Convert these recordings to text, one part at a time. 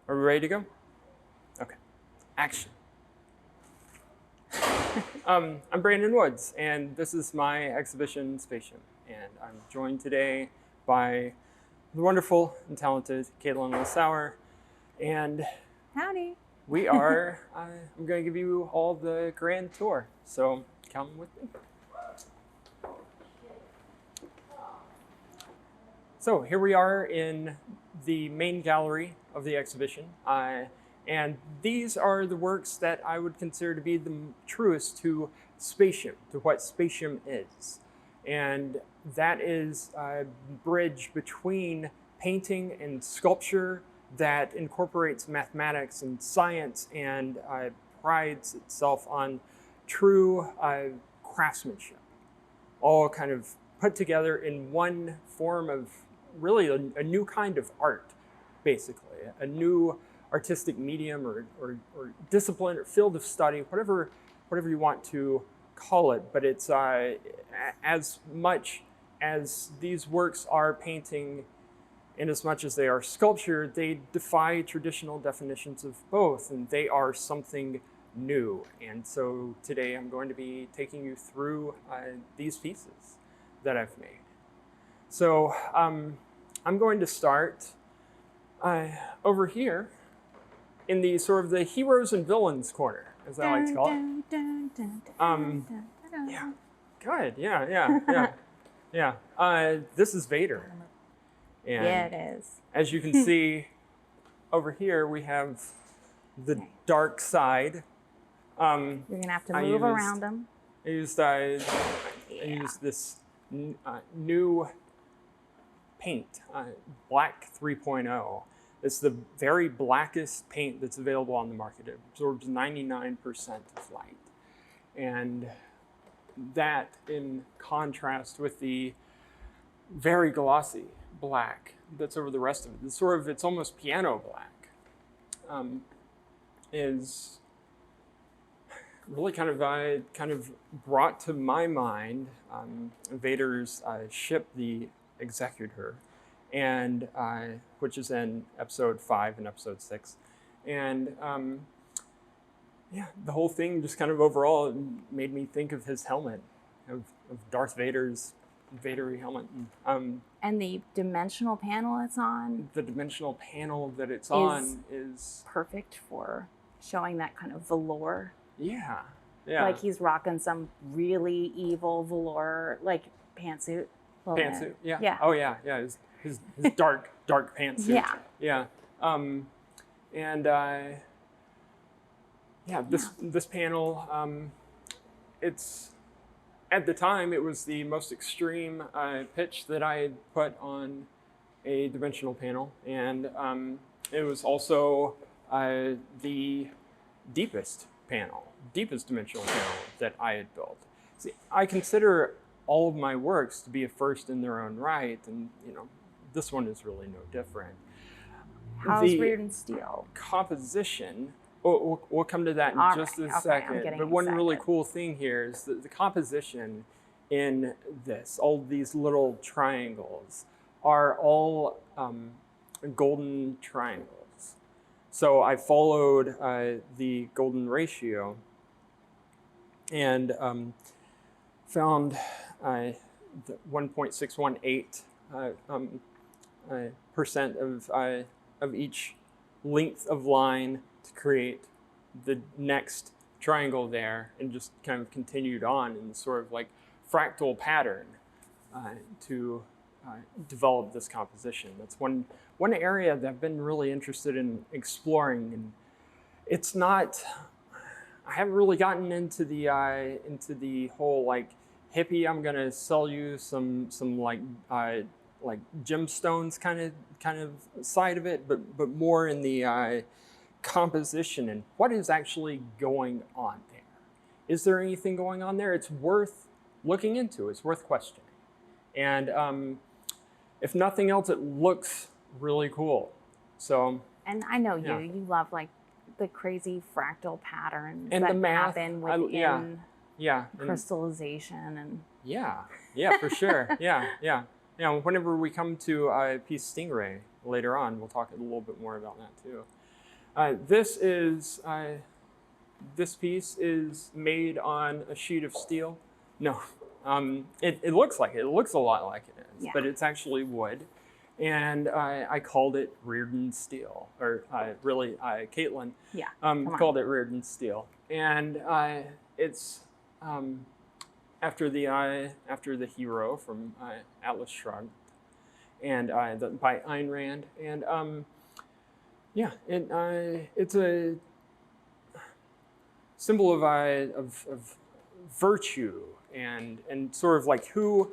Are we ready to go? Okay. Action. I'm Brandon Woods, and this is my exhibition, Spatium. And I'm joined today by the wonderful and talented Caitlin Lissauer. And howdy. We are, I'm going to give you all the grand tour. So come with me. So here we are in the main gallery of the exhibition. And these are the works that I would consider to be the truest to Spatium, to what Spatium is. And that is a bridge between painting and sculpture that incorporates mathematics and science and prides itself on true craftsmanship, all kind of put together in one form of really a new kind of art, basically, a new artistic medium or discipline or field of study, whatever you want to call it. But it's as much as these works are painting, in as much as they are sculpture, they defy traditional definitions of both, and they are something new. And so today I'm going to be taking you through these pieces that I've made. So I'm going to start over here in the sort of the heroes and villains corner, as I like to call it. Yeah, good, yeah. This is Vader. And yeah, it is. As you can see over here, we have the dark side. You're gonna have to move around them. I used this new paint, Black 3.0. It's the very blackest paint that's available on the market. It absorbs 99% of light. And that in contrast with the very glossy black that's over the rest of it. It's almost piano black, is really kind of brought to my mind Vader's ship, the Executor, and which is in episode 5 and episode 6, and yeah, the whole thing just kind of overall made me think of his helmet, of Darth Vader's Vader-y helmet. And the dimensional panel it's on. The dimensional panel that it's on is perfect for showing that kind of velour. Yeah. Like he's rocking some really evil velour, like pantsuit. Pantsuit, yeah. Oh yeah. His dark pantsuit. Yeah. This panel, it's, at the time, it was the most extreme pitch that I had put on a dimensional panel, and it was also the deepest dimensional panel that I had built. See, I consider all of my works to be a first in their own right, and this one is really no different. How's Rearden Steel? Composition. We'll come to that in just a second. But one really cool thing here is the composition in this. All these little triangles are all golden triangles. So I followed the golden ratio and found the 1.618 percent of each length of line to create the next triangle there, and just kind of continued on in sort of like fractal pattern to develop this composition. That's one area that I've been really interested in exploring, and it's not, I haven't really gotten into the whole like hippie, I'm gonna sell you some like gemstones kind of side of it, but more in the composition and what is actually going on there. Is there anything going on there? It's worth looking into. It's worth questioning. And if nothing else, it looks really cool. So. And I know you love like the crazy fractal patterns and that the math happen within crystallization and. Yeah, for sure. Yeah. Whenever we come to a piece Stingray later on, we'll talk a little bit more about that too. This piece is made on a sheet of steel. No, it looks like it. It looks a lot like it is, Yeah. but it's actually wood. And I called it Rearden Steel, or Caitlin Yeah. called it Rearden Steel. And it's after the hero from Atlas Shrugged, and by Ayn Rand. And it's a symbol of virtue and sort of like who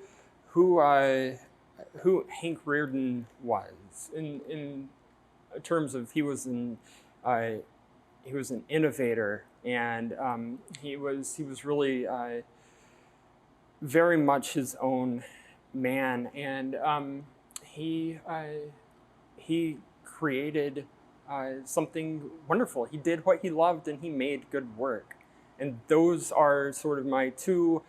Hank Rearden was in terms of he was an innovator, and he was really very much his own man, and he created something wonderful. He did what he loved, and he made good work. And those are sort of my two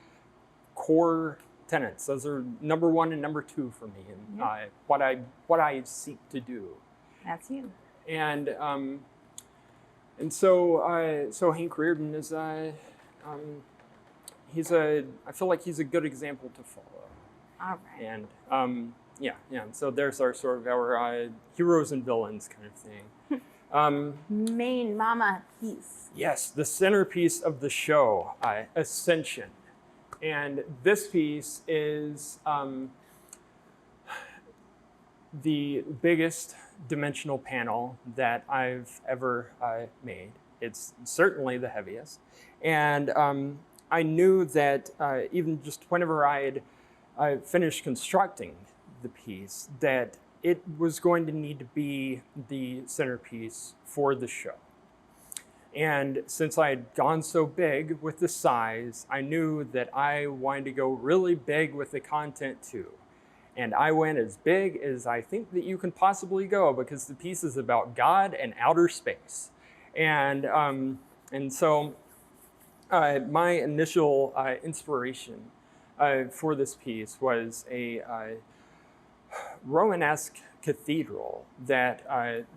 core tenets. Those are number one and number two for me, and what I seek to do. That's you. And so Hank Rearden is I feel like he's a good example to follow. All right. And so there's our heroes and villains kind of thing. Main mama piece. Yes, the centerpiece of the show, Ascension. And this piece is the biggest dimensional panel that I've ever made. It's certainly the heaviest. And I knew that even just whenever I finished constructing the piece, that it was going to need to be the centerpiece for the show. And since I had gone so big with the size, I knew that I wanted to go really big with the content too. And I went as big as I think that you can possibly go, because the piece is about God and outer space. And so my initial inspiration for this piece was a Romanesque cathedral that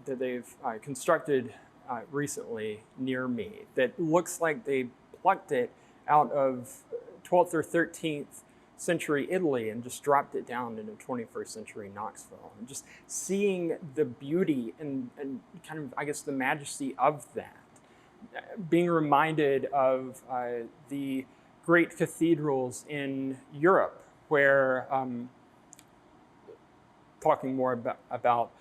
they've constructed recently near me, that looks like they plucked it out of 12th or 13th century Italy and just dropped it down into 21st century Knoxville. And just seeing the beauty and kind of, I guess, the majesty of that, being reminded of the great cathedrals in Europe, where talking more about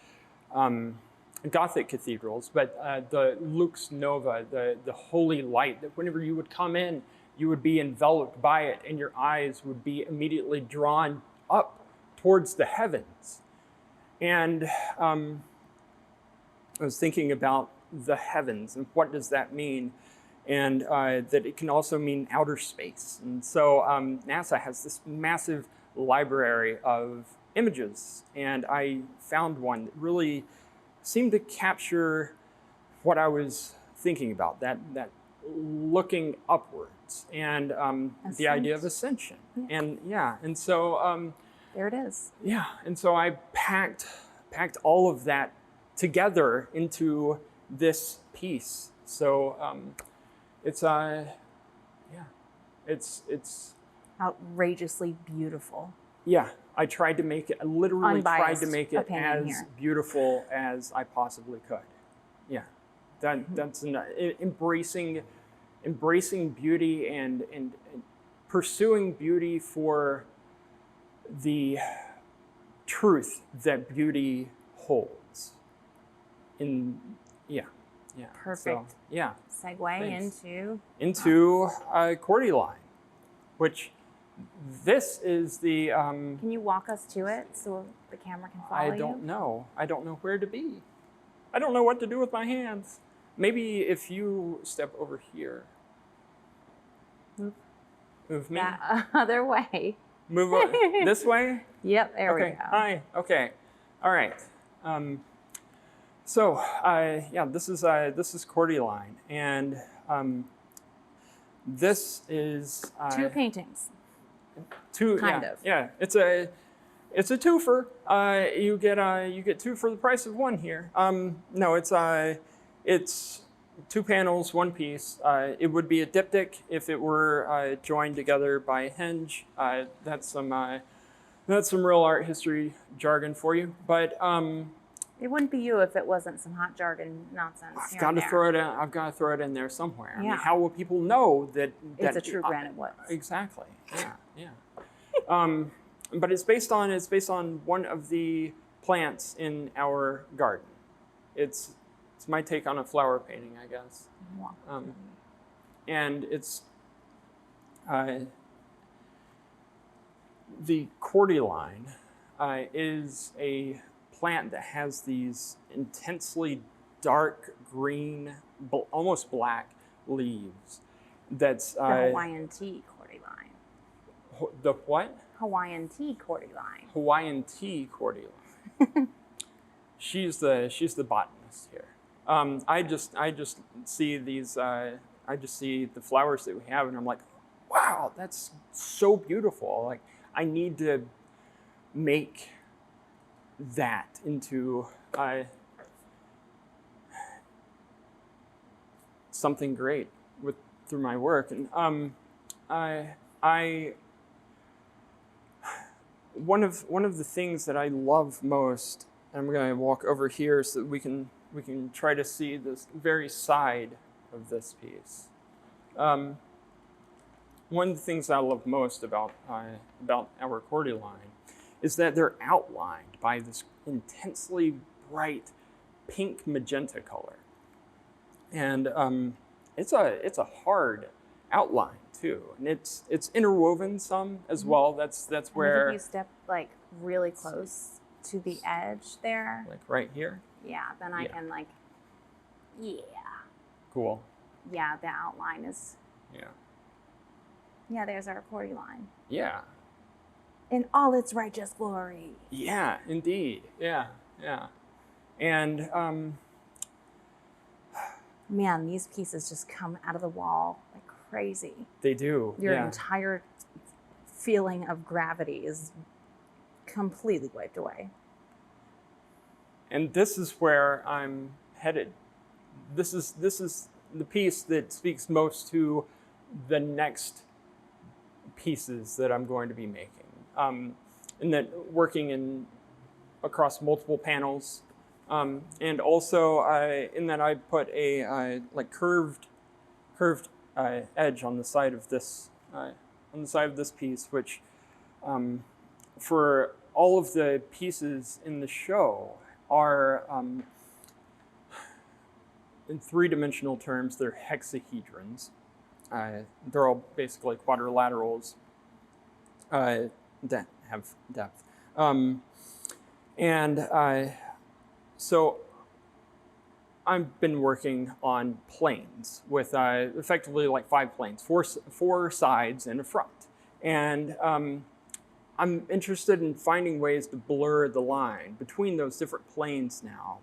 Gothic cathedrals, but the lux nova, the holy light, that whenever you would come in, you would be enveloped by it, and your eyes would be immediately drawn up towards the heavens. And I was thinking about the heavens and what does that mean, and that it can also mean outer space. And so NASA has this massive library of images, and I found one that really seemed to capture what I was thinking about, that looking upwards, and the idea of ascension. Yeah. And so there it is. Yeah, and so I packed all of that together into this piece. So it's outrageously beautiful. Yeah, I tried to make it. I literally tried to make it as here. beautiful as I possibly could. Yeah, that's embracing beauty and pursuing beauty for the truth that beauty holds. Perfect. So, yeah. Segue Thanks. into Cordyline, which this is the. Can you walk us to it so the camera can follow you? I don't know. I don't know where to be. I don't know what to do with my hands. Maybe if you step over here. Move me. That other way. Move this way? Yep, there we go. Hi. Okay. All right. This is Cordyline, and this is two paintings. Kind of. Yeah, it's a twofer. You get two for the price of one here. No, it's It's 2 panels, 1 piece. It would be a diptych if it were joined together by a hinge. That's some real art history jargon for you. But it wouldn't be you if it wasn't some hot jargon nonsense. I've got to throw it in. I've got to throw it in there somewhere. Yeah. I mean, how will people know that it's a true granite wood? Exactly. Yeah. But it's based on one of the plants in our garden. It's my take on a flower painting, I guess. And it's the Cordyline is a plant that has these intensely dark green, almost black leaves. That's the Hawaiian tea Cordyline. The what? Hawaiian tea Cordyline. Hawaiian tea Cordyline. She's the botanist here. I just see these. I just see the flowers that we have, and I'm like, wow, that's so beautiful. Like, I need to make that into something great through my work. And one of the things that I love most, and I'm going to walk over here so that we can try to see this very side of this piece. One of the things I love most about our Cordyline is that they're outlined by this intensely bright pink magenta color, and it's a hard outline too, and it's interwoven some as well. That's where if you step like really close to the edge there, like right here. Yeah, then I can like, yeah. Cool. Yeah, the outline is. Yeah. Yeah, there's our Cordyline. Yeah. In all its righteous glory. Yeah, indeed. Yeah. And man, these pieces just come out of the wall like crazy. They do. Your entire feeling of gravity is completely wiped away. And this is where I'm headed. This is the piece that speaks most to the next pieces that I'm going to be making. And that working across multiple panels, and also in that I put a like curved edge on the side of this piece, which for all of the pieces in the show are in 3-dimensional terms, they're hexahedrons. They're all basically quadrilaterals that have depth. So I've been working on planes with effectively like 5 planes, four sides and a front. And I'm interested in finding ways to blur the line between those different planes now.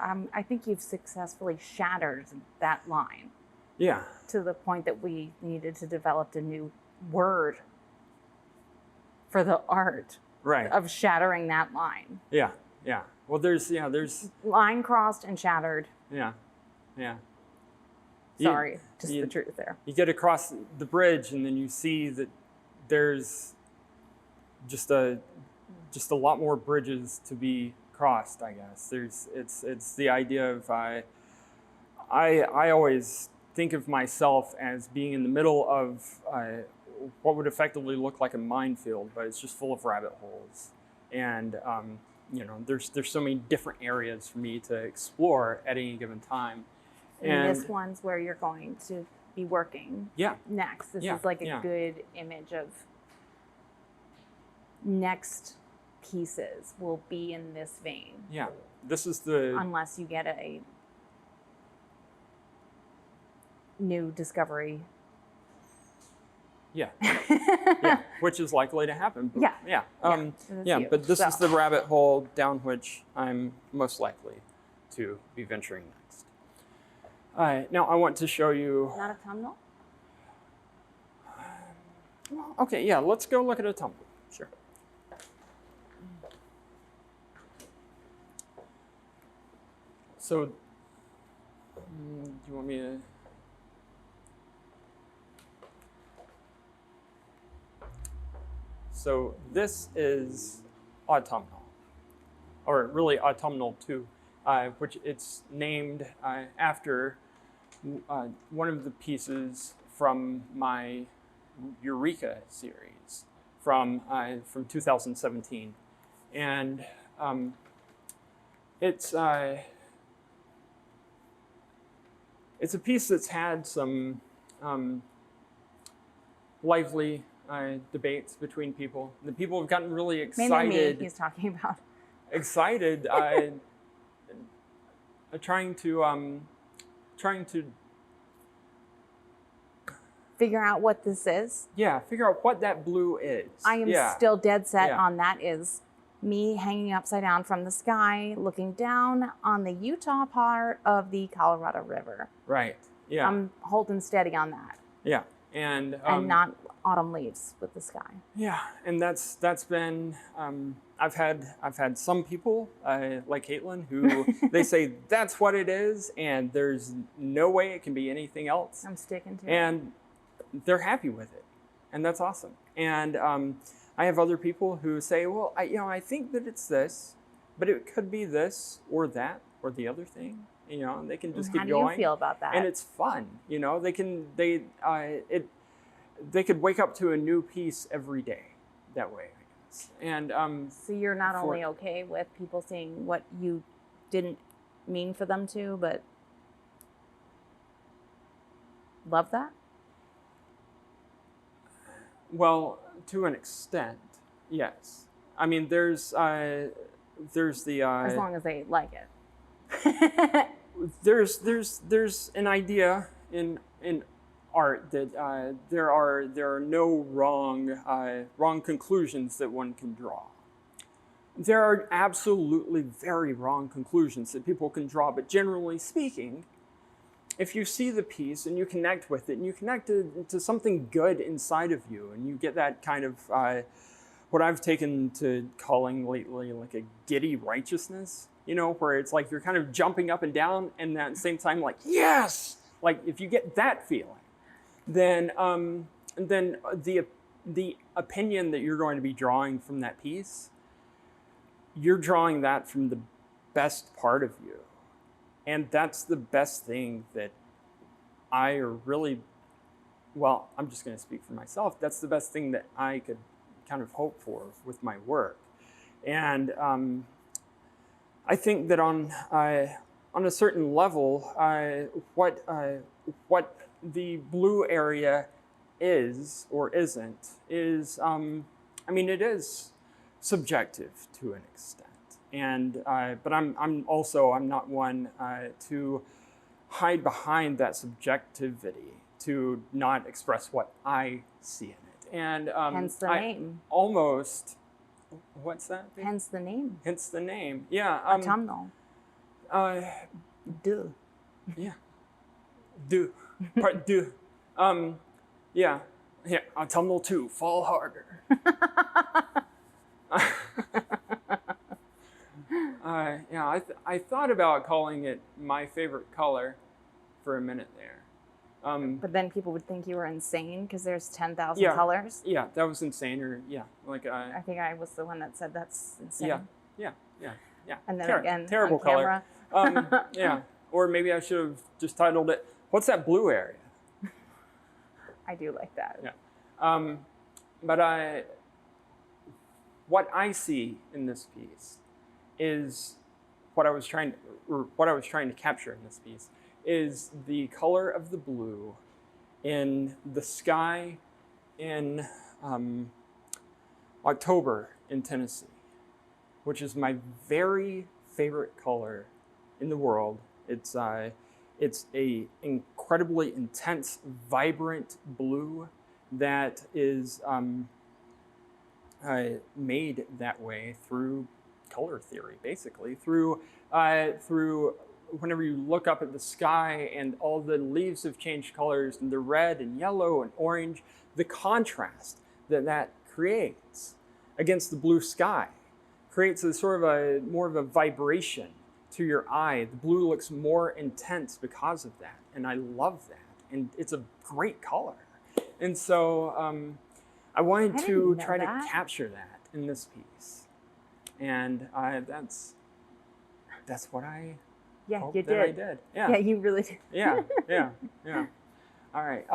I think you've successfully shattered that line. Yeah. To the point that we needed to develop a new word for the art. Right. Of shattering that line. Yeah. Well, there's line crossed and shattered. Yeah. Sorry, the truth there. You get across the bridge, and then you see that there's just a lot more bridges to be crossed, I guess. It's the idea of I always think of myself as being in the middle of what would effectively look like a minefield, but it's just full of rabbit holes. And there's so many different areas for me to explore at any given time. And this one's where you're going to be working next. This is like a good image of next pieces will be in this vein. Yeah, this is the... Unless you get a new discovery. Yeah, which is likely to happen. But but this is the rabbit hole down which I'm most likely to be venturing next. Now I want to show you... Not autumnal? Okay, yeah, let's go look at autumnal. Sure. So Do you want me to? So this is Autumnal, or really Autumnal II, which it's named after one of the pieces from my Eureka series from 2017, and it's a piece that's had some lively debates between people. The people have gotten really excited. Mainly me, he's talking about. Excited, trying to Figure out what this is. figure out what that blue is. I am still dead set on that is me hanging upside down from the sky, looking down on the Utah part of the Colorado River. Right. Yeah. I'm holding steady on that. Yeah. And not autumn leaves with the sky. Yeah, and that's been I've had some people like Caitlin who they say that's what it is, and there's no way it can be anything else. I'm sticking to it. And they're happy with it, and that's awesome. And I have other people who say, well, I think that it's this, but it could be this or that or the other thing. And they can just keep going. How do you feel about that? And it's fun. They could wake up to a new piece every day that way, I guess. And so you're not only okay with people seeing what you didn't mean for them to, but love that? Well, to an extent, yes. I mean, there's the as long as they like it. there's an idea in art that there are no wrong conclusions that one can draw. There are absolutely very wrong conclusions that people can draw, but generally speaking, if you see the piece and you connect with it and you connect to something good inside of you and you get that kind of what I've taken to calling lately like a giddy righteousness, where it's like you're kind of jumping up and down and at the same time like, yes! Like if you get that feeling, then the opinion that you're going to be drawing from that piece, you're drawing that from the best part of you. And that's the best thing that I'm just going to speak for myself. That's the best thing that I could kind of hope for with my work. And I think that on a certain level, what the blue area is or isn't is, it is subjective to an extent. And but I'm not one to hide behind that subjectivity to not express what I see in it. And hence the name. Almost. What's that? Hence the name. Hence the name. Yeah. Autumnal. Deux. Yeah. Deux. Part deux. Yeah. Yeah. Autumnal II. Fall harder. I thought about calling it my favorite color for a minute there. But then people would think you were insane because there's 10,000 colors. Yeah, that was insane. Or I think I was the one that said that's insane. Yeah. And then again, terrible on camera. color. Yeah. Or maybe I should have just titled it, "What's that blue area?" I do like that. Yeah. But what I see in this piece is what I was trying to capture in this piece is the color of the blue in the sky in October in Tennessee, which is my very favorite color in the world. It's a incredibly intense, vibrant blue that is made that way through color theory, basically through whenever you look up at the sky and all the leaves have changed colors and they're red and yellow and orange, the contrast that creates against the blue sky creates a sort of more of a vibration to your eye, the blue looks more intense because of that. And I love that. And it's a great color. And so I wanted to try to capture that in this piece. And that's what I hope that I did. Yeah. Yeah, you really did. Yeah. All right.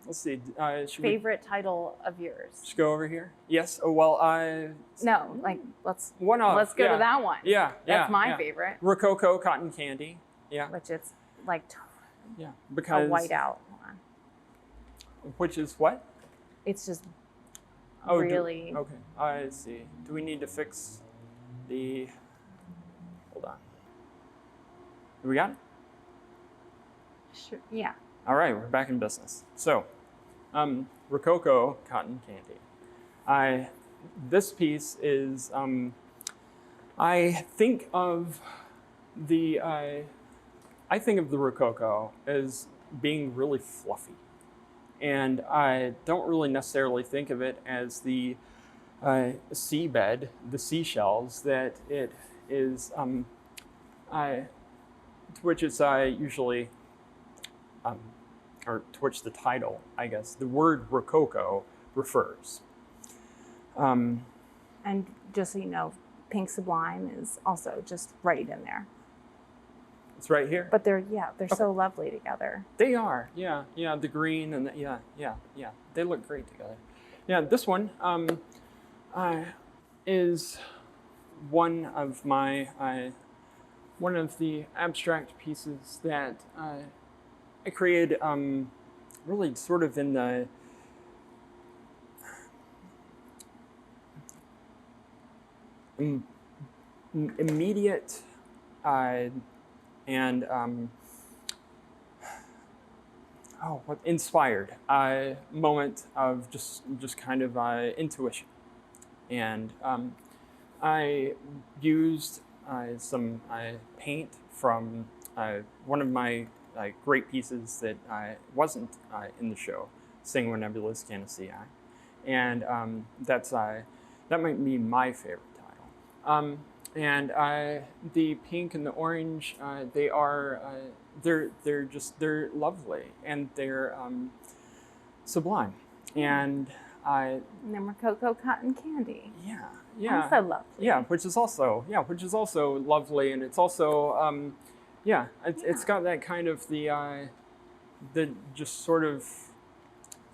Let's see. Favorite title of yours? Just go over here. Yes. Oh well. No. Like let's go to that one. Yeah. That's my favorite. Rococotton Candy. Yeah. Which it's like. Because a whiteout one. Which is what? It's just really. Okay. I see. Do we need to fix the? Hold on. We got it? Sure. Yeah. All right, we're back in business. So, Rococotton Candy. This piece is, I think of the Rococo as being really fluffy. And I don't really necessarily think of it as the seabed, the seashells that it is, to which it's usually, or to which the title, I guess, the word Rococo refers. And just so you know, Pink Sublime is also just right in there. It's right here? But they're so lovely together. They are, yeah, the green and they look great together. Yeah, this one is one of my, one of the abstract pieces that I created really sort of in the immediate and inspired moment of just kind of intuition. And I used some paint from one of my great pieces that wasn't in the show, Singular Nebulous Canacei, and that might be my favorite title. And the pink and the orange, they're lovely and they're sublime. And then Rococotton Candy. Yeah. Also lovely. Yeah, which is also lovely, and it's also it's got that kind of the just sort of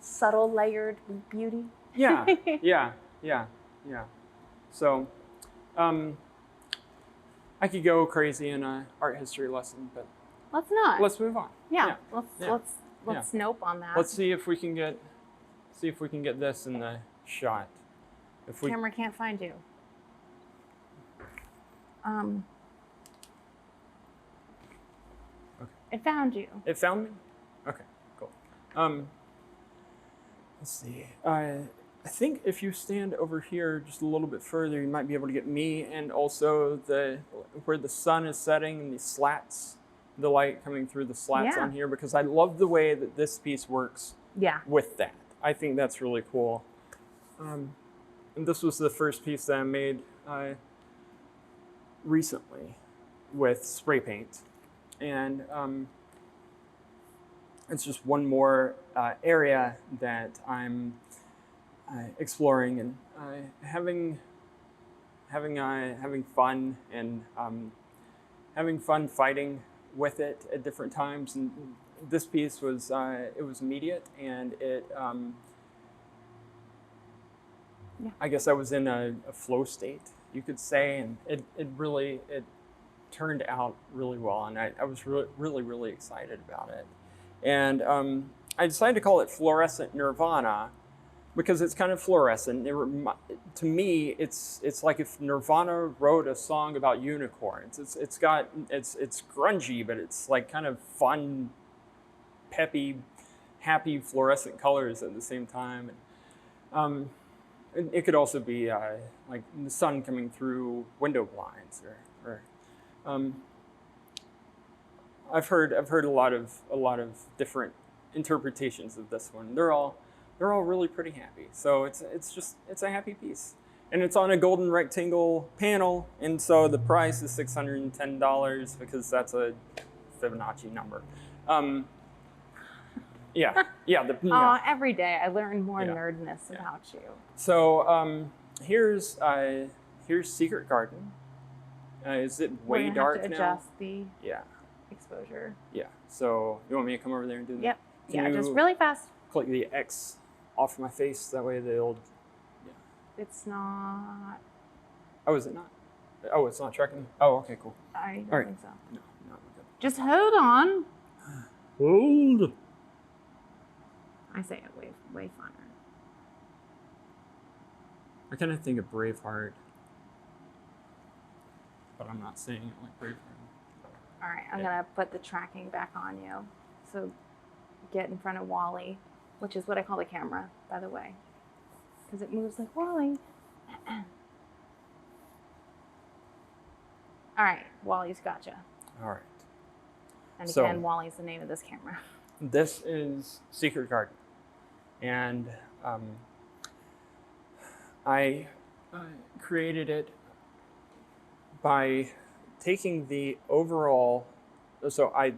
subtle layered beauty. Yeah. So, I could go crazy in an art history lesson, but let's not. Let's move on. Let's nope on that. Let's see if we can get this in the shot. If we camera can't find you. Okay. It found you. It found me? Okay, cool. Let's see. I think if you stand over here just a little bit further, you might be able to get me and also where the sun is setting and the slats, the light coming through the slats on here, because I love the way that this piece works with that. I think that's really cool. And this was the first piece that I made recently with spray paint. And it's just one more area that I'm exploring and having fun and having fun fighting with it at different times. And this piece was it was immediate, and it I guess I was in a flow state, you could say, and it really turned out really well, and I was really excited about it. And I decided to call it Fluorescent Nirvana because it's kind of fluorescent. To me, it's like if Nirvana wrote a song about unicorns. It's grungy, but it's like kind of fun, peppy, happy fluorescent colors at the same time. And it could also be like the sun coming through window blinds, or I've heard a lot of different interpretations of this one. They're all really pretty happy. So it's a happy piece. And it's on a golden rectangle panel, and so the price is $610 because that's a Fibonacci number. Yeah. Every day I learn more nerdness about you. So here's Secret Garden. Is it way dark now? Adjust the exposure. Yeah. So you want me to come over there and do that? Yep. Can just really fast. Click the X off my face. That way they'll. It's not. Oh, is it not? Oh, it's not tracking. Oh, okay, cool. I don't All right. think so. No, we're good. Just hold on. Hold. I say it way funner. I kind of think of Braveheart, but I'm not saying it like Braveheart. All right, I'm gonna put the tracking back on you. So get in front of Wally, which is what I call the camera, by the way, because it moves like Wally. All right, Wally's gotcha. All right. And again, Wally's the name of this camera. This is Secret Garden, and I created it by taking the overall. So I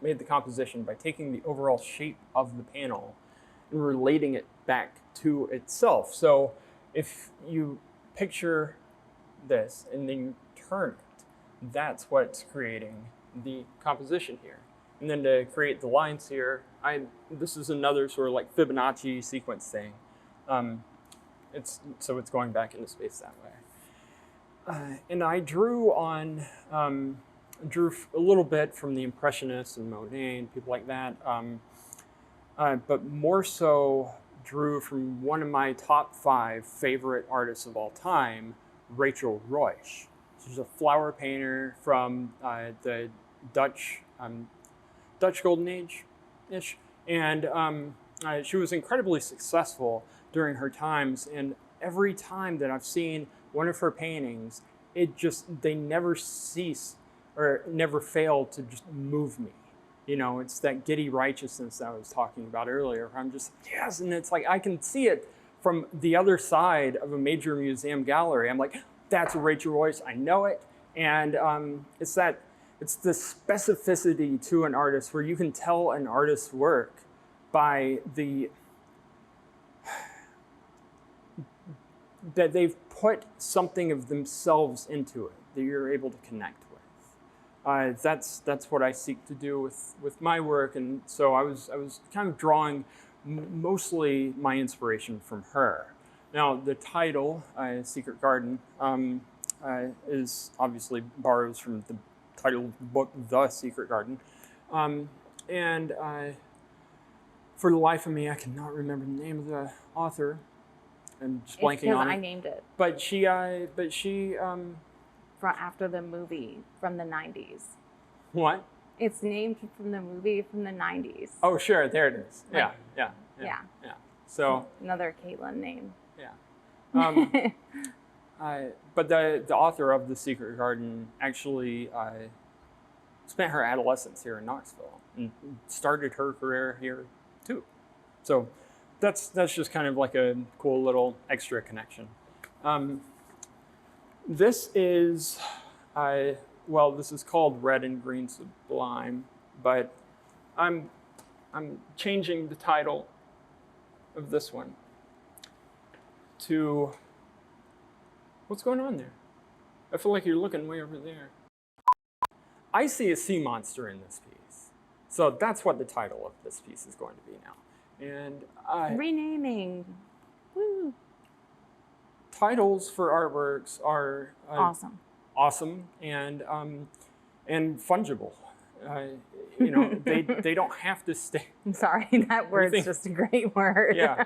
made the composition by taking the overall shape of the panel and relating it back to itself. So if you picture this and then you turn it, that's what's creating the composition here. And then to create the lines here, this is another sort of like Fibonacci sequence thing. It's going back into space that way. And I drew a little bit from the Impressionists and Monet and people like that, but more so drew from one of my top 5 favorite artists of all time, Rachel Ruysch. She's a flower painter from the Dutch Golden Age-ish, and she was incredibly successful during her times. And every time that I've seen one of her paintings, they never cease or never fail to just move me. You know, it's that giddy righteousness that I was talking about earlier. I'm just, yes, and it's like I can see it from the other side of a major museum gallery. I'm like, that's Rachel Ruysch, I know it. And it's the specificity to an artist where you can tell an artist's work by that they've put something of themselves into it that you're able to connect with. That's what I seek to do with my work, and so I was kind of drawing mostly my inspiration from her. Now the title, Secret Garden, is obviously borrows from the title of the book, The Secret Garden, and for the life of me, I cannot remember the name of the author. I'm just blanking on it. I named it. But she after the movie from the 90s. What? It's named from the movie from the 90s. Oh, sure. There it is. Yeah. So another Caitlin name. Yeah. But the author of The Secret Garden actually spent her adolescence here in Knoxville and started her career here too. So that's just kind of like a cool little extra connection. This is, this is called Red and Green Sublime, but I'm changing the title of this one to, what's going on there? I feel like you're looking way over there. I see a sea monster in this piece. So that's what the title of this piece is going to be now. And renaming. Woo. Titles for artworks are awesome and fungible. You know, they don't have to stay. I'm sorry, that word's just a great word. Yeah.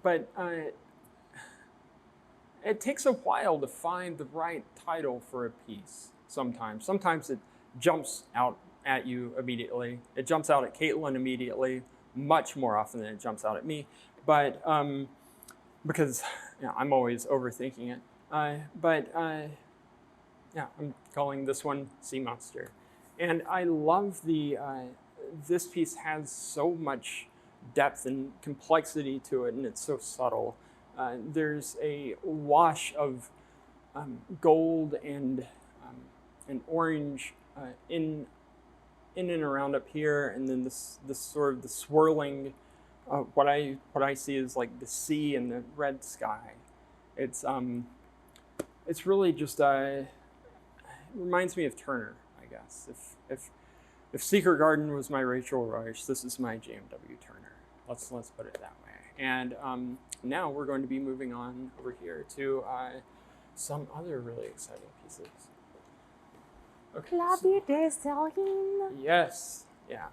But it takes a while to find the right title for a piece. Sometimes it jumps out at you immediately. It jumps out at Caitlin immediately, much more often than it jumps out at me. But because I'm always overthinking it. I'm calling this one Sea Monster. And I love this piece has so much depth and complexity to it, and it's so subtle. There's a wash of gold and orange in and around up here, and then this sort of the swirling. What I see is like the sea and the red sky. It's really just it reminds me of Turner, I guess. If Secret Garden was my Rachel Roish, this is my JMW Turner. Let's put it that way. And now we're going to be moving on over here to some other really exciting pieces. Okay. Vie de Sirène. Yes. Yeah.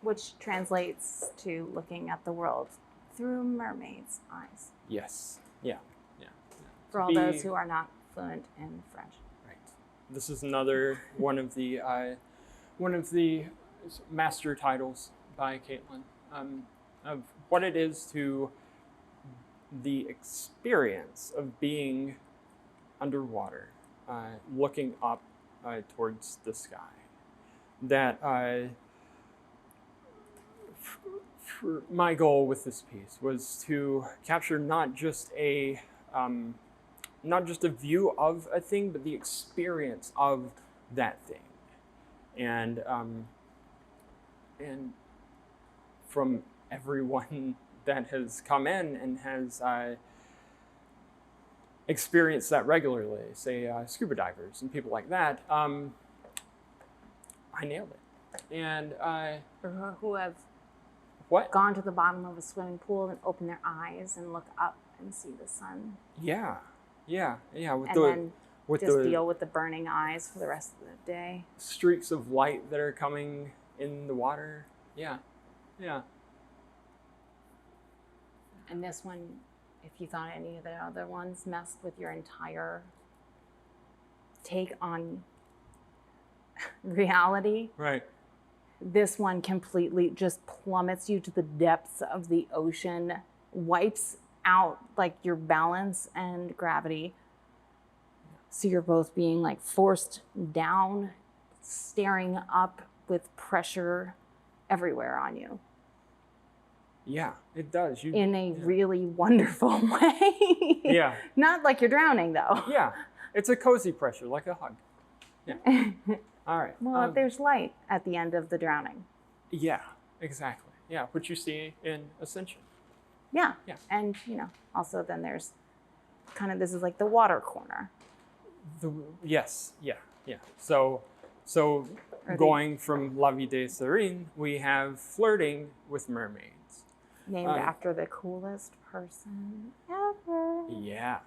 Which translates to looking at the world through mermaids' eyes. Yes. Yeah. For all those who are not fluent in French. Right. This is another one of the master titles by Caitlin, of what it is to the experience of being underwater, looking up towards the sky. That my goal with this piece was to capture not just a view of a thing, but the experience of that thing, and from everyone that has come in and has experienced that regularly, say scuba divers and people like that, I nailed it. And who have gone to the bottom of a swimming pool and open their eyes and look up and see the sun. Yeah. With deal with the burning eyes for the rest of the day. Streaks of light that are coming in the water. Yeah. And this one, if you thought any of the other ones messed with your entire take on reality, right? This one completely just plummets you to the depths of the ocean, wipes out like your balance and gravity. So you're both being like forced down, staring up with pressure everywhere on you. Yeah, it does. In a really wonderful way. Yeah. Not like you're drowning though. Yeah, it's a cozy pressure, like a hug. Yeah. All right. Well, there's light at the end of the drowning. Yeah, exactly. Yeah, what you see in Ascension. Yeah. Yeah. And, also then there's this is like the water corner. Yes. So going from Vie de Sirène, we have Flirting with Mermaids. Named after the coolest person ever. Yeah.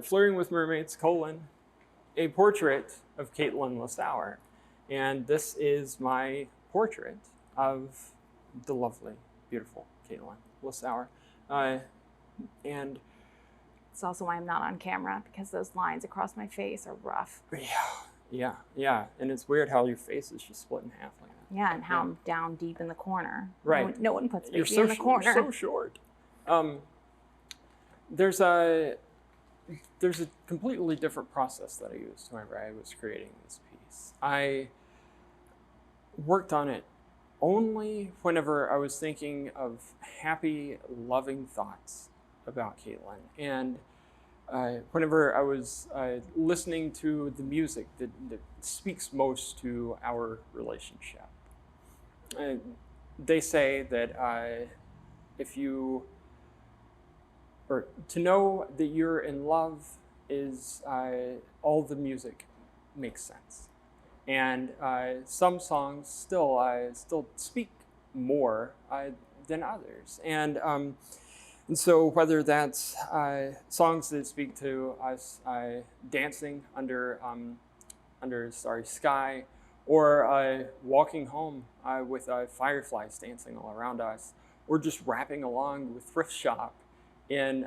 Flirting with Mermaids, a portrait of Caitlin Lissauer. And this is my portrait of the lovely, beautiful Caitlin Lissauer. And it's also why I'm not on camera, because those lines across my face are rough. Yeah. And it's weird how your face is just split in half like that. Yeah, and how I'm down deep in the corner. Right. No one puts me in the corner. You're so short. There's a completely different process that I used whenever I was creating this piece. I worked on it only whenever I was thinking of happy, loving thoughts about Caitlin. And whenever I was listening to the music that speaks most to our relationship. They say that to know that you're in love is all the music makes sense. And some songs still speak more than others. And so whether that's songs that speak to us dancing under starry sky, or walking home with fireflies dancing all around us, or just rapping along with Thrift Shop in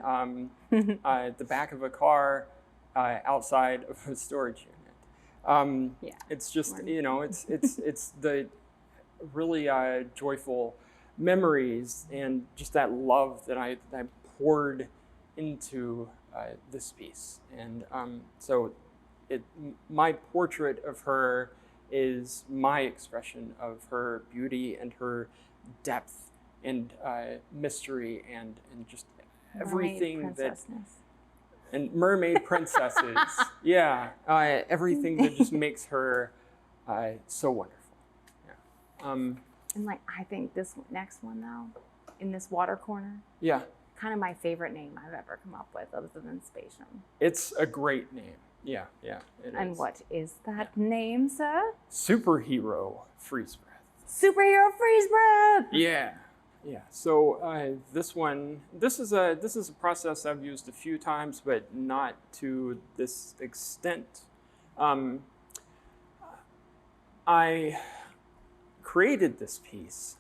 the back of a car outside of a storage unit. It's just, it's the really joyful memories and just that love that I poured into this piece. And so my portrait of her is my expression of her beauty and her depth and mystery and just everything and mermaid princesses. Yeah, everything that just makes her so wonderful. Yeah. And like, I think this next one though, in this water corner. Yeah. Kind of my favorite name I've ever come up with, other than Spatium. It's a great name. Yeah, yeah. And what is that name, sir? Superhero freeze breath. Superhero freeze breath. Yeah, yeah. So this is a process I've used a few times, but not to this extent. I created this piece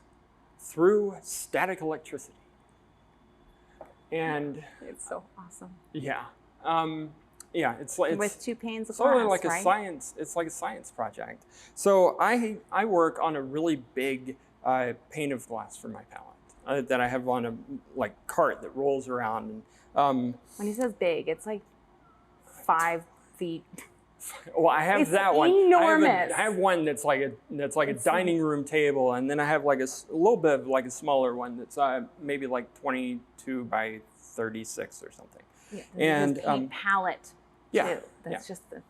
through static electricity. And it's so awesome. Yeah. Yeah, it's like with 2 panes of glass, like right? It's like a science project. So I work on a really big pane of glass for my palette that I have on a cart that rolls around. And when he says big, it's like 5 feet. Well, I have that one. Enormous. I have one that's like a dining room table, and then I have like a little bit of like a smaller one that's maybe like 22 by 36 or something. Yeah, and paint palette. Yeah, too. That's just the.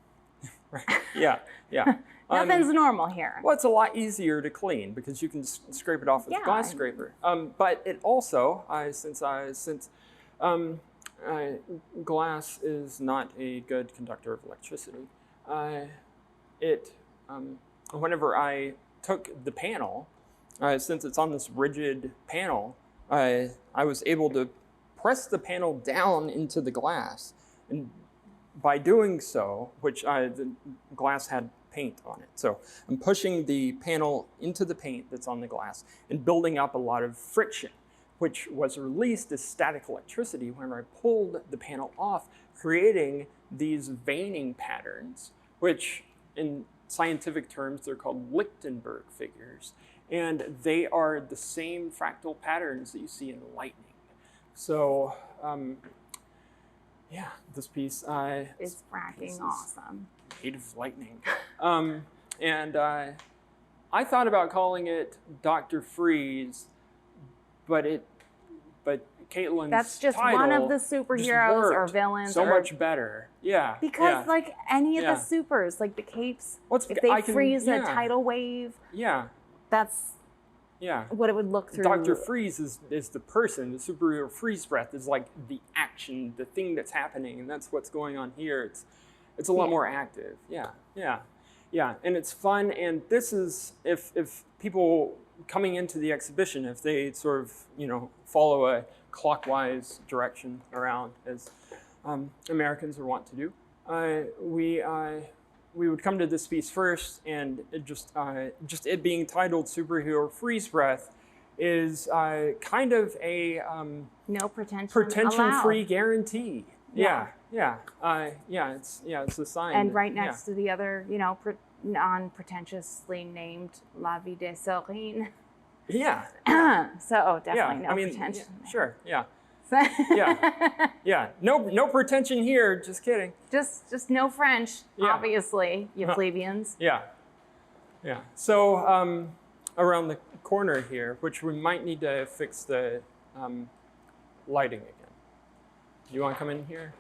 Right. Yeah, yeah. Nothing's normal here. Well, it's a lot easier to clean because you can scrape it off with a glass scraper. But it also, since glass is not a good conductor of electricity, whenever I took the panel, since it's on this rigid panel, I was able to press the panel down into the glass, and by doing so, which the glass had paint on it. So I'm pushing the panel into the paint that's on the glass and building up a lot of friction, which was released as static electricity when I pulled the panel off, creating these veining patterns, which in scientific terms, they're called Lichtenberg figures. And they are the same fractal patterns that you see in lightning. So, yeah, this piece is fracking awesome. Made of lightning. And I thought about calling it Dr. Freeze, but Caitlin's that's just title one of the superheroes or villains. So much better. Yeah. Because like any of the supers, like the capes, if they freeze a tidal wave, that's what it would look through. Dr. Freeze is the person. The superhero freeze breath is like the action, the thing that's happening, and that's what's going on here. It's a lot more active. Yeah, and it's fun. And this is if people coming into the exhibition, if they sort of follow a clockwise direction around, as Americans are wont to do, we would come to this piece first, and it just it being titled Superhero Freeze Breath is kind of a no pretension-free guarantee. It's a sign. And right next to the other, non-pretentiously named La Vie de Sirène. Yeah. So definitely no pretension. Sure. Yeah. No pretension here. Just kidding. Just no French, obviously, you plebeians. Yeah. So around the corner here, which we might need to fix the lighting again. Do you want to come in here,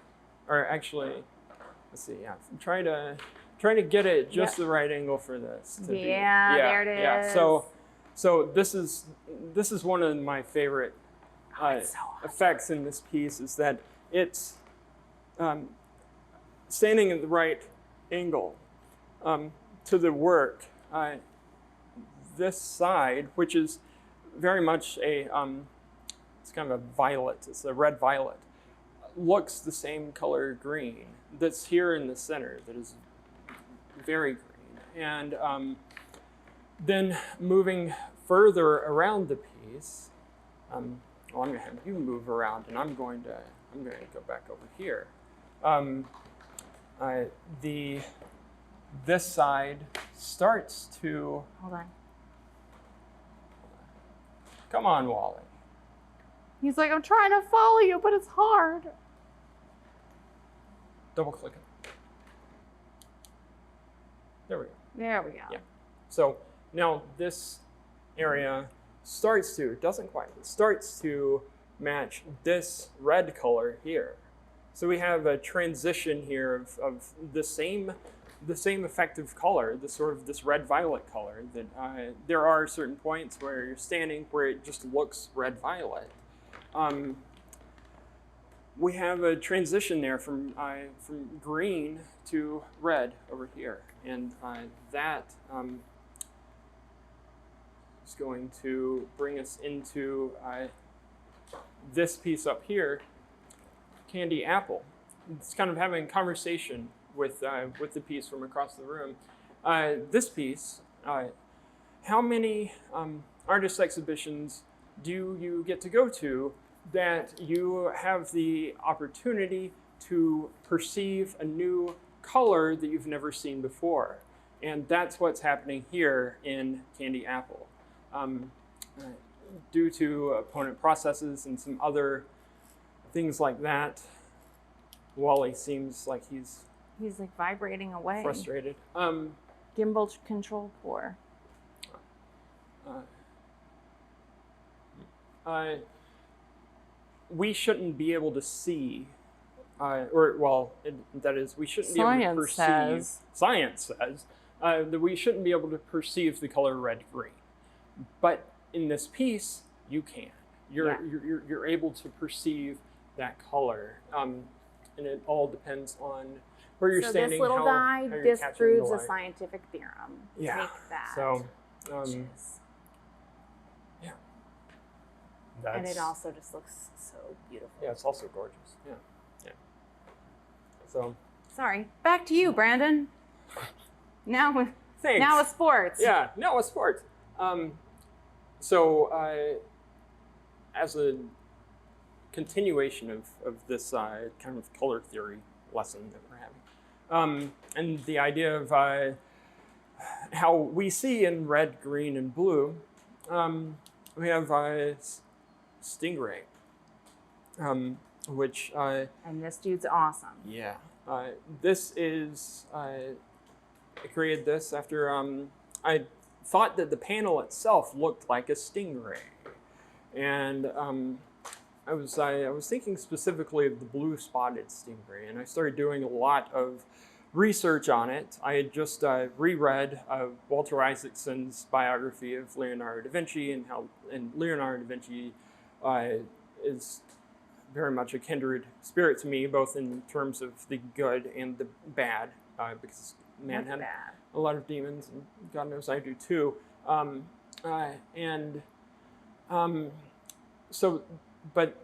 or actually, let's see. Yeah, try to get it just the right angle for this. There it is. Yeah. So this is one of my favorite effects in this piece, is that it's standing at the right angle to the work. This side, which is very much it's kind of a violet, it's a red violet, looks the same color green that's here in the center, that is very green. And then moving further around the piece, I'm going to have you move around, and I'm going to go back over here. This side starts to. Hold on. Come on, Wally. He's like, I'm trying to follow you, but it's hard. Double click it. There we go. There we go. Yeah. So now this area starts to, doesn't quite, it starts to match this red color here. So we have a transition here of the same effective color, this red-violet color. That there are certain points where you're standing where it just looks red-violet. We have a transition there from green to red over here, and that is going to bring us into this piece up here, Candy Apple. It's kind of having a conversation with the piece from across the room. This piece, how many artist exhibitions do you get to go to that you have the opportunity to perceive a new color that you've never seen before? And that's what's happening here in Candy Apple. Due to opponent processes and some other things like that, Wally seems like he's like vibrating away. Frustrated. Gimbal control poor. We shouldn't be able to see, that is, we shouldn't be able to perceive. Science says that we shouldn't be able to perceive the color red-green, but in this piece, you can. You're able to perceive that color, and it all depends on where you're standing. So this little guy disproves a scientific theorem. Yeah. Take that. So, yeah. And it also just looks so beautiful. Yeah, it's also gorgeous. Yeah. Yeah. So. Sorry. Back to you, Brandon. Now with sports. Yeah. Now with sports. As a continuation of this kind of color theory lesson that we're having, and the idea of how we see in red, green, and blue, we have Stingray, which... and this dude's awesome. Yeah. This is... I created this after I thought that the panel itself looked like a stingray. And I was thinking specifically of the blue spotted stingray, and I started doing a lot of research on it. I had just reread Walter Isaacson's biography of Leonardo da Vinci, and Leonardo da Vinci is very much a kindred spirit to me, both in terms of the good and the bad, because man had a lot of demons, and God knows I do too. But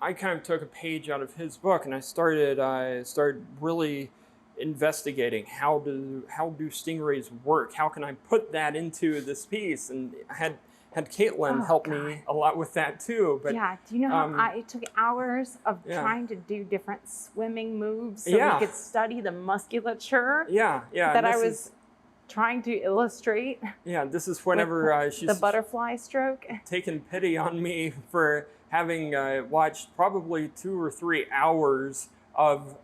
I kind of took a page out of his book, and I started really investigating how do stingrays work? How can I put that into this piece? And I had Caitlin help me a lot with that too. But yeah, do you know how it took hours of trying to do different swimming moves so we could study the musculature? That I was trying to illustrate. Yeah, this is whenever she's the butterfly stroke, taken pity on me for having watched probably 2 or 3 hours of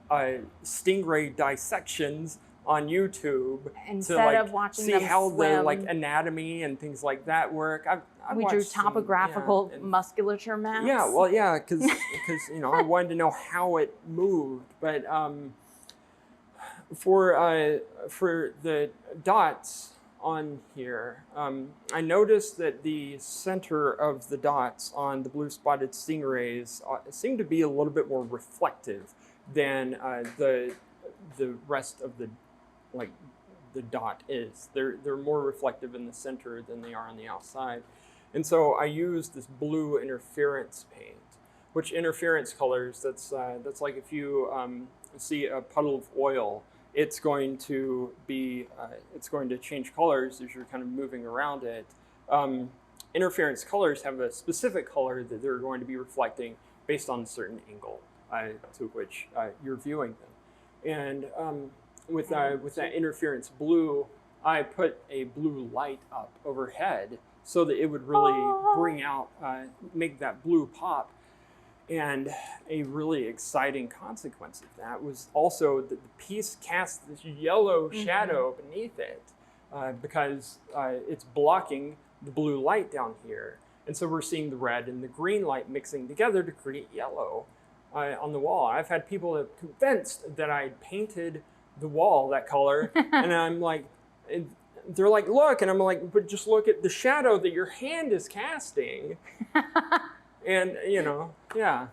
stingray dissections on YouTube instead of watching see them how swim. The anatomy and things like that work. We drew topographical musculature maps. Yeah, well, yeah, because I wanted to know how it moved, but for the dots on here, I noticed that the center of the dots on the blue spotted stingrays seem to be a little bit more reflective than the rest of the dot is. They're more reflective in the center than they are on the outside. And so I used this blue interference paint, which interference colors, that's like if you see a puddle of oil, it's going to change colors as you're kind of moving around it. Interference colors have a specific color that they're going to be reflecting based on a certain angle to which you're viewing them. And with that interference blue, I put a blue light up overhead so that it would really bring out, make that blue pop. And a really exciting consequence of that was also that the piece cast this yellow shadow beneath it, because it's blocking the blue light down here. And so we're seeing the red and the green light mixing together to create yellow on the wall. I've had people that are convinced that I painted the wall that color, and I'm like, they're like, look, and I'm like, but just look at the shadow that your hand is casting. And, you know, yeah.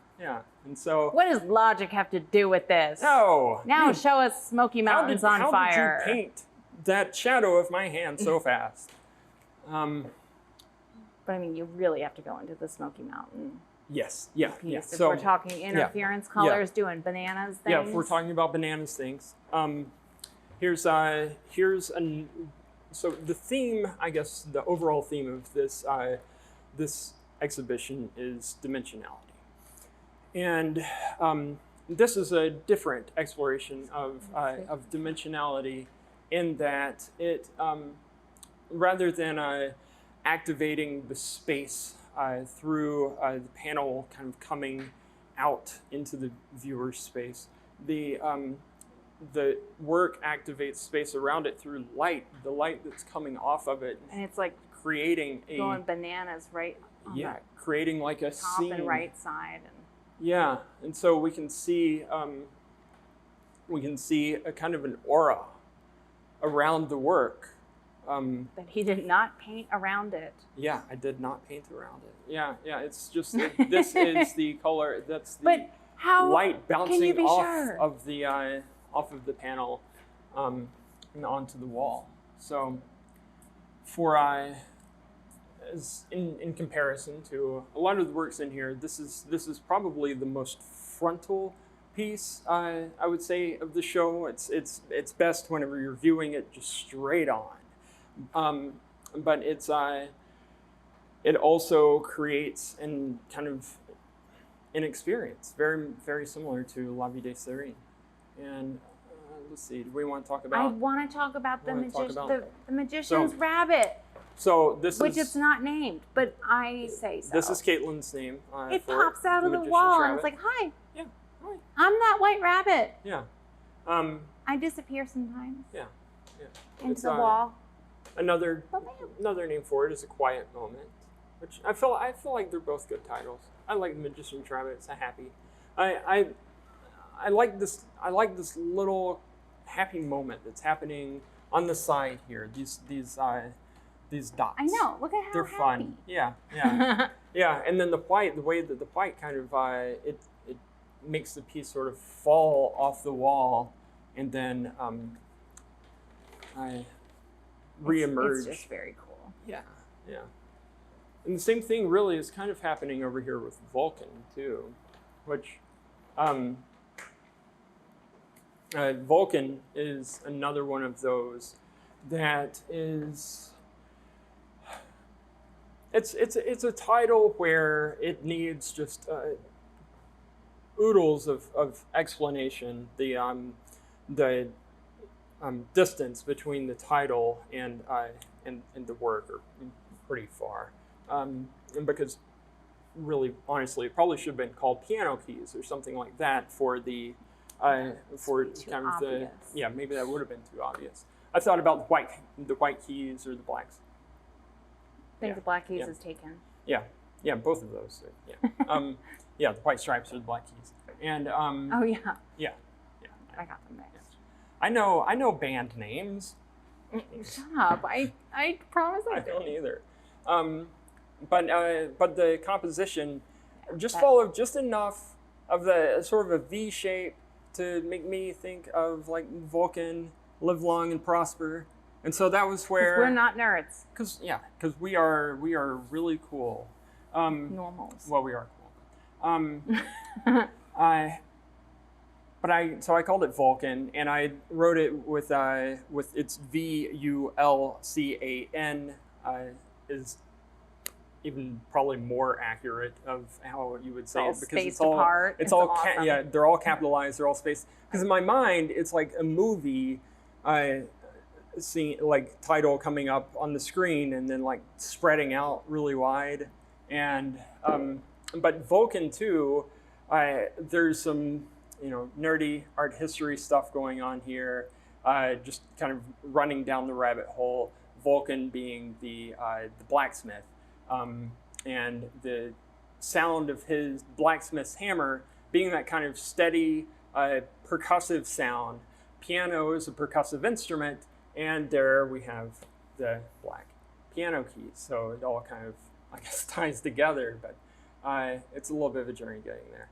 And so, what does logic have to do with this? No. Now show us Smoky Mountains on fire. How did you paint that shadow of my hand so fast? But I mean, you really have to go into the Smoky Mountain. Yes, yeah. If So we're talking interference colors, doing bananas things. Yeah, if we're talking about bananas things. So the theme, I guess, the overall theme of this this exhibition is dimensionality, and this is a different exploration of dimensionality in that it rather than activating the space through the panel kind of coming out into the viewer's space, the work activates space around it through light, the light that's coming off of it, and it's like creating going bananas right on the creating like a top scene. and right side. And so we can see a kind of an aura around the work. But he did not paint around it. Yeah, I did not paint around it. Yeah, it's just this is the color. That's the but how light bouncing can you be off sure? of the panel and onto the wall. So for as in comparison to a lot of the works in here, this is probably the most frontal piece I would say of the show. It's best whenever you're viewing it just straight on. But it also creates an kind of an experience very, very similar to La Vie de Sirène. And let's see, do we want to talk about? I want to talk about the magician's rabbit. So which it's not named, but I say so. This is Caitlin's name. It pops out of the wall and it's like, hi. Yeah, hi. I'm that white rabbit. Yeah. I disappear sometimes. Yeah. Into the wall. Another name for it is A Quiet Moment, which I feel like they're both good titles. I like The Magician's Rabbit. It's a happy. I like this little happy moment that's happening on the side here. These dots. I know. Look at how they're happy. Fun. Yeah. Yeah. And then the way that the white kind of it makes the piece sort of fall off the wall, and then reemerge. It's just very cool. Yeah. And the same thing really is kind of happening over here with VULCAN too, which VULCAN is another one of those that is. It's a title where it needs just oodles of explanation. The distance between the title and the work are pretty far, and because really honestly it probably should have been called Piano Keys or something like that for the for kind of obvious. Maybe that would have been too obvious. I thought about the white keys or the blacks. I think the black keys is taken. Yeah, both of those. The white stripes are the black keys. And yeah. I got them mixed. I know band names. Shut up! I promise I don't either. But the composition just followed just enough of the sort of a V shape to make me think of like VULCAN, Live Long and Prosper. And so that was where we're not nerds. Because we are really cool. Normals. Well, we are cool. So I called it VULCAN, and I wrote it with its VULCAN is even probably more accurate of how you would say it because it's all apart. It's all awesome. they're all capitalized, they're all spaced. Because in my mind, it's like a movie. Seeing like title coming up on the screen and then like spreading out really wide, and but VULCAN too, there's some nerdy art history stuff going on here, just kind of running down the rabbit hole. Vulcan being the blacksmith, and the sound of his blacksmith's hammer being that kind of steady, percussive sound. Piano is a percussive instrument, and there we have the black piano keys. So it all kind of, I guess, ties together, but it's a little bit of a journey getting there.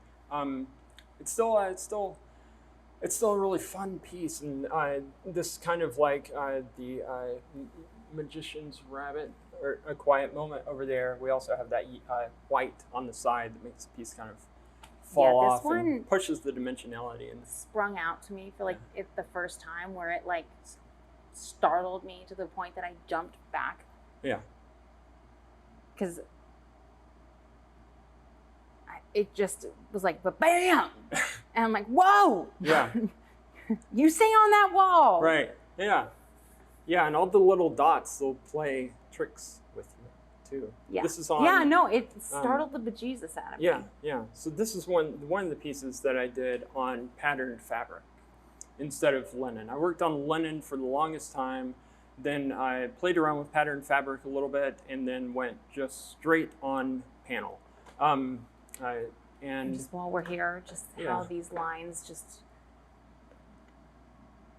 It's still a really fun piece, and this kind of like the Magician's Rabbit, or A Quiet Moment over there. We also have that white on the side that makes the piece kind of fall off and pushes the dimensionality in. Sprung out to me for like it the first time, where it like startled me to the point that I jumped back. Yeah. Because it just was like, bam! And I'm like, whoa! Yeah. You stay on that wall! Right, yeah. Yeah, and all the little dots, they'll play tricks with you, too. Yeah. This is on... Yeah, no, it startled the bejesus out of me. Yeah. So this is one of the pieces that I did on patterned fabric instead of linen. I worked on linen for the longest time, then I played around with patterned fabric a little bit, and then went just straight on panel. And just while we're here, just how these lines, just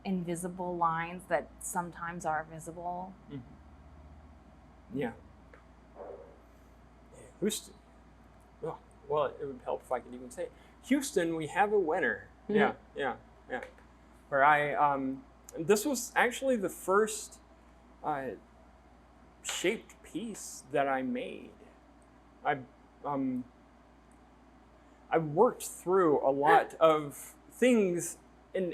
invisible lines that sometimes are visible. Mm-hmm. Yeah. Houston. Oh, well, it would help if I could even say it. Houston, we have a winner. Mm-hmm. Yeah. Where I, this was actually the first shaped piece that I made. I worked through a lot of things, and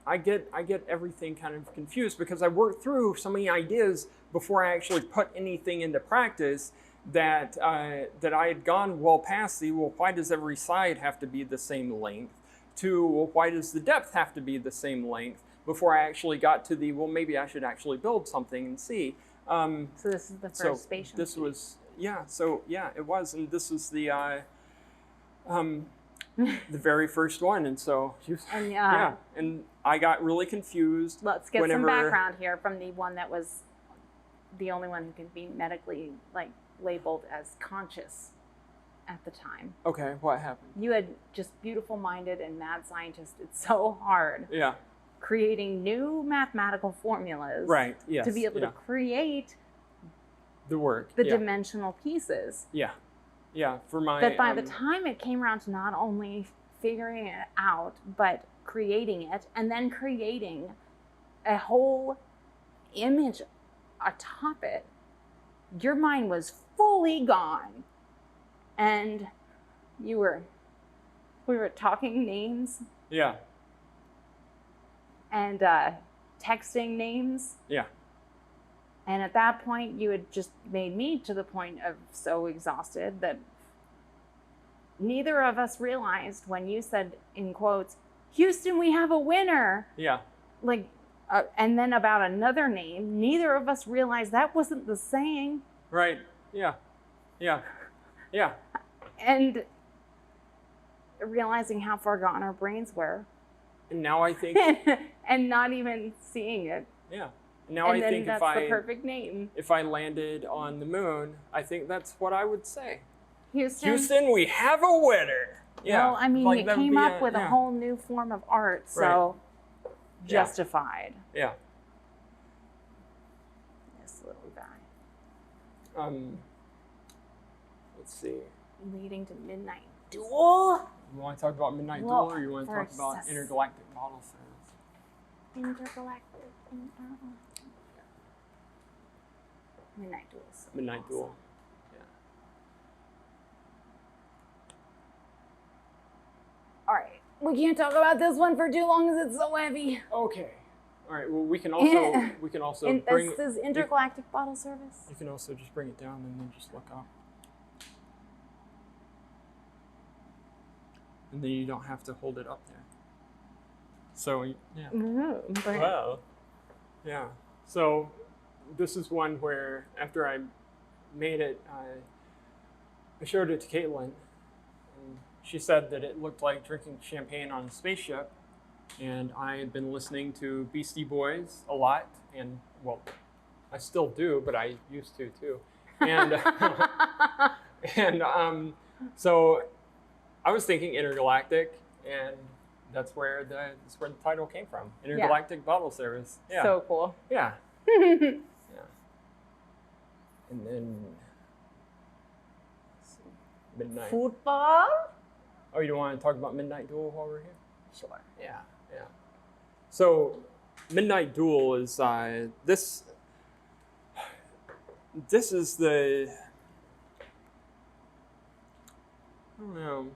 I get everything kind of confused because I worked through so many ideas before I actually put anything into practice that I had gone well past the, well, why does every side have to be the same length, to, well, why does the depth have to be the same length, before I actually got to the, well, maybe I should actually build something and see. So this is the first Spatium. This was, it was, and this was the very first one, and so and I got really confused. Let's get some background here from the one that was the only one who could be medically labeled as conscious at the time. Okay, what happened? You had just beautiful minded and mad scientist. It's so hard. Yeah. Creating new mathematical formulas. Right. Yes. To be able to create the work. The dimensional pieces. Yeah. Yeah, for my... But by the time it came around to not only figuring it out, but creating it, and then creating a whole image atop it, your mind was fully gone. And we were talking names. Yeah. And texting names. Yeah. And at that point, you had just made me to the point of so exhausted that neither of us realized when you said, in quotes, Houston, we have a winner. Yeah. And then about another name, neither of us realized that wasn't the saying. Right. Yeah. Yeah. Yeah. And realizing how far gone our brains were. And now I think... and not even seeing it. Yeah. Now I think that's the perfect name. If I landed on the moon, I think that's what I would say. Houston, we have a winner. Yeah. Well, I mean, you came up with a whole new form of art, so justified. Yeah. This little guy. Let's see. Leading to Midnight Duel. You want to talk about Midnight Duel, or you want to talk about Intergalactic Bottle Service? Intergalactic. Midnight Duel. Midnight Duel. Yeah. All right. We can't talk about this one for too long because it's so heavy. Okay. All right. Well, we can also bring. This is Intergalactic Bottle Service. You can also just bring it down and then just look up. And then you don't have to hold it up there. So yeah. Mm-hmm. Wow. Yeah. So this is one where after I made it, I showed it to Caitlin, and she said that it looked like drinking champagne on a spaceship. and I had been listening to Beastie Boys a lot, and well, I still do, but I used to too. And so I was thinking Intergalactic, and that's where the title came from. Intergalactic Bottle Service. Yeah. So cool. Yeah. Yeah. And then Midnight. Fútbol? Oh, you don't want to talk about Midnight Duel while we're here? Sure. Yeah, yeah. So, Midnight Duel is this. This is the. I don't know.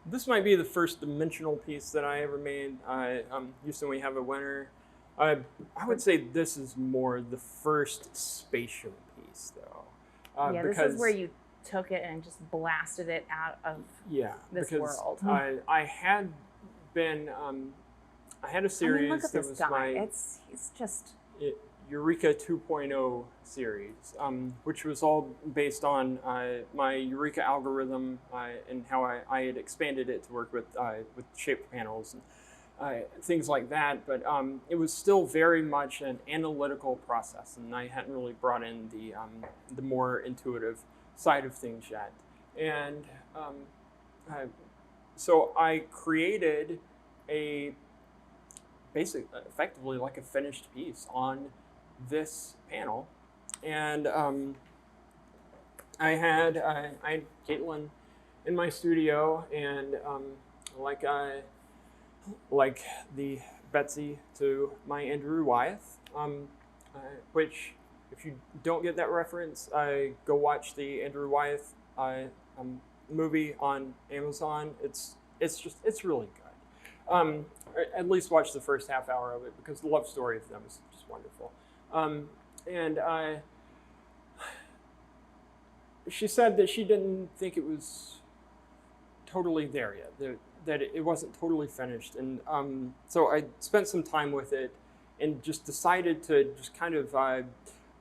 This might be the first dimensional piece that I ever made. Usually we have a winner. I would say this is more the first Spatium piece, though. Yeah, because, this is where you took it and just blasted it out of this world. I had been, I had a series. I mean, look at that this was guy. He's just... Eureka 2.0 series, which was all based on my Eureka algorithm and how I had expanded it to work with shaped panels and things like that. But it was still very much an analytical process, and I hadn't really brought in the more intuitive side of things yet. And so I created effectively like a finished piece on this panel, and I had Caitlin in my studio, and like the Betsy to my Andrew Wyeth, which if you don't get that reference, go watch the Andrew Wyeth movie on Amazon. It's really good. At least watch the first half hour of it, because the love story of them is just wonderful. She said that she didn't think it was totally there yet, that it wasn't totally finished. And so I spent some time with it and just decided to just kind of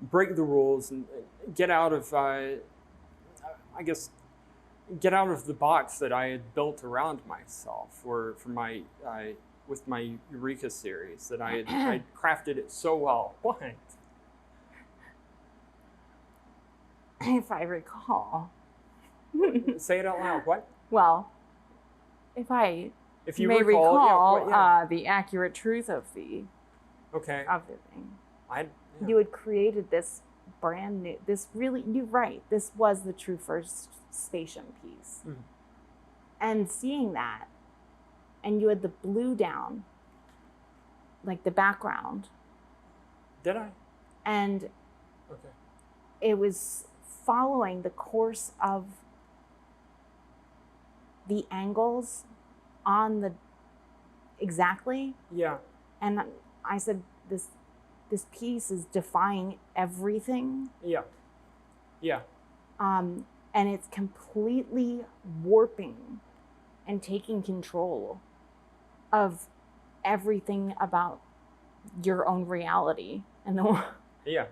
break the rules and get out of, get out of the box that I had built around myself with my Eureka series, that I'd crafted it so well. What? If I recall. Say it out loud. What? Well, if you may recall, the accurate truth of the thing. You had created this brand new, you're right, this was the true first Spatium piece. Mm-hmm. And seeing that, and you had the blue down, like the background. Did I? And it was following the course of the angles on the exactly. Yeah. And I said, this piece is defying everything. Yeah. Yeah. And it's completely warping and taking control of everything about your own reality and the world. Yeah.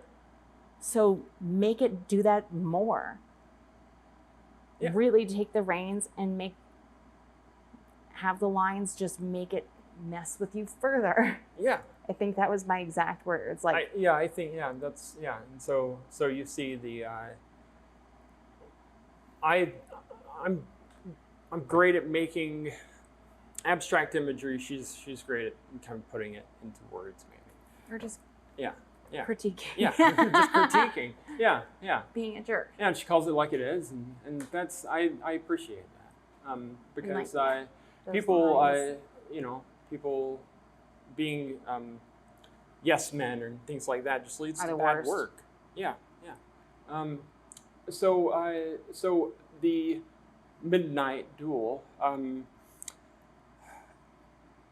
So make it do that more. Yeah. Really take the reins and have the lines just make it mess with you further. Yeah. I think that was my exact words. And so you see the I'm great at making abstract imagery. She's great at kind of putting it into words, maybe. Or just critiquing. Yeah, just critiquing. Yeah. Being a jerk. Yeah, and she calls it like it is, and that's I appreciate that because people people being yes men and things like that just leads to bad work. Yeah. So the Midnight Duel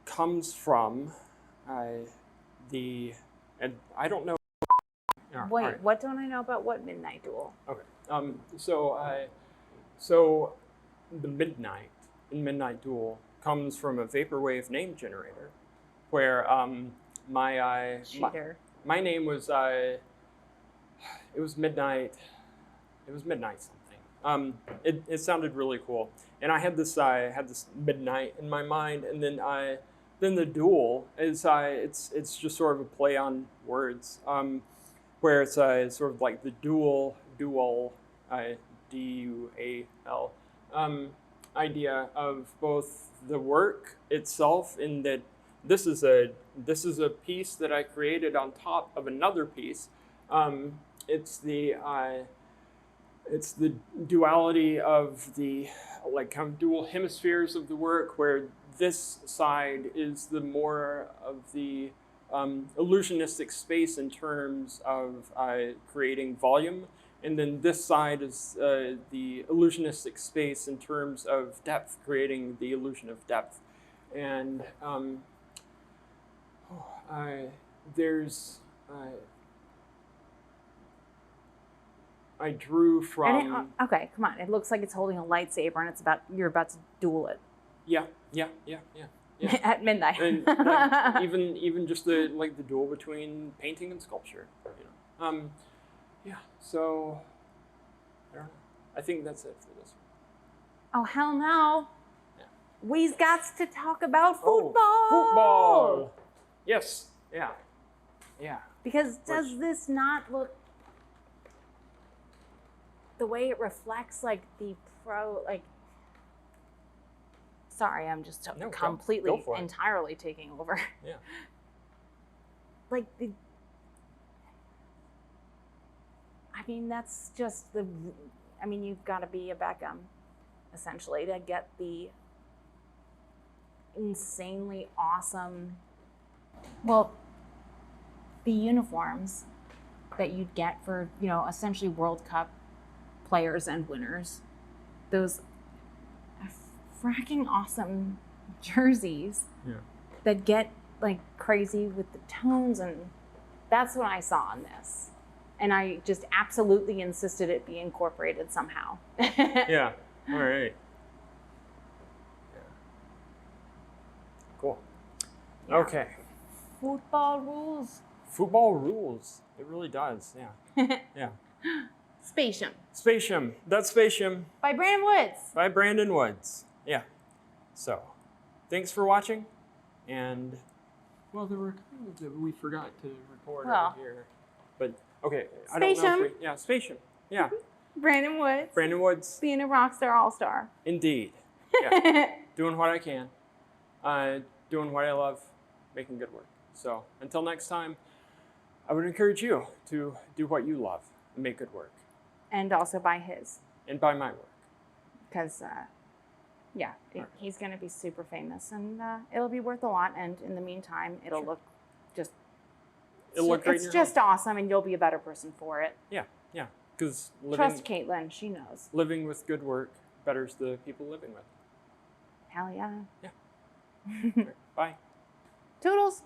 comes from and I don't know. Wait, right. What don't I know about what Midnight Duel? Okay. So the Midnight Duel comes from a vaporwave name generator, where my name was it was Midnight. It was Midnight something. It sounded really cool, and I had this midnight in my mind, and then then the Duel is it's just sort of a play on words, where it's sort of like the dual DUAL idea of both the work itself, in that this is a piece that I created on top of another piece. It's the duality of the kind of dual hemispheres of the work, where this side is the more of the illusionistic space in terms of creating volume, and then this side is the illusionistic space in terms of depth, creating the illusion of depth. And I drew from. And okay, come on. It looks like it's holding a lightsaber, and you're about to duel it. Yeah. At midnight. And even just the duel between painting and sculpture. Yeah. So I don't know. I think that's it for this one. Oh hell no! Yeah. We've got to talk about football. Football. Yes. Yeah. Because does this not look the way it reflects the sorry, I'm just completely entirely taking over. Yeah. That's just you've got to be a Beckham essentially to get the insanely awesome, the uniforms that you'd get for, essentially World Cup players and winners. Those fracking awesome jerseys that get crazy with the tones, and that's what I saw in this. And I just absolutely insisted it be incorporated somehow. Yeah. All right. Yeah. Cool. Yeah. Okay. Football rules. Football rules. It really does. Yeah. Yeah. Spatium. That's Spatium. By Brandon Woods. Yeah. So, thanks for watching. And, there were things that we forgot to record over here. But, okay. I don't know if Spatium. Yeah. Brandon Woods. Being a rockstar all-star. Indeed. Yeah. Doing what I can. Doing what I love. Making good work. So, until next time, I would encourage you to do what you love and make good work. And also by his. And by my work. Because, he's going to be super famous, and it'll be worth a lot. And in the meantime, it'll look just... It'll look great in your just home. Awesome, and you'll be a better person for it. Yeah. Because trust Caitlin, she knows. Living with good work betters the people living with. Hell yeah. Yeah. Right. Bye. Toodles.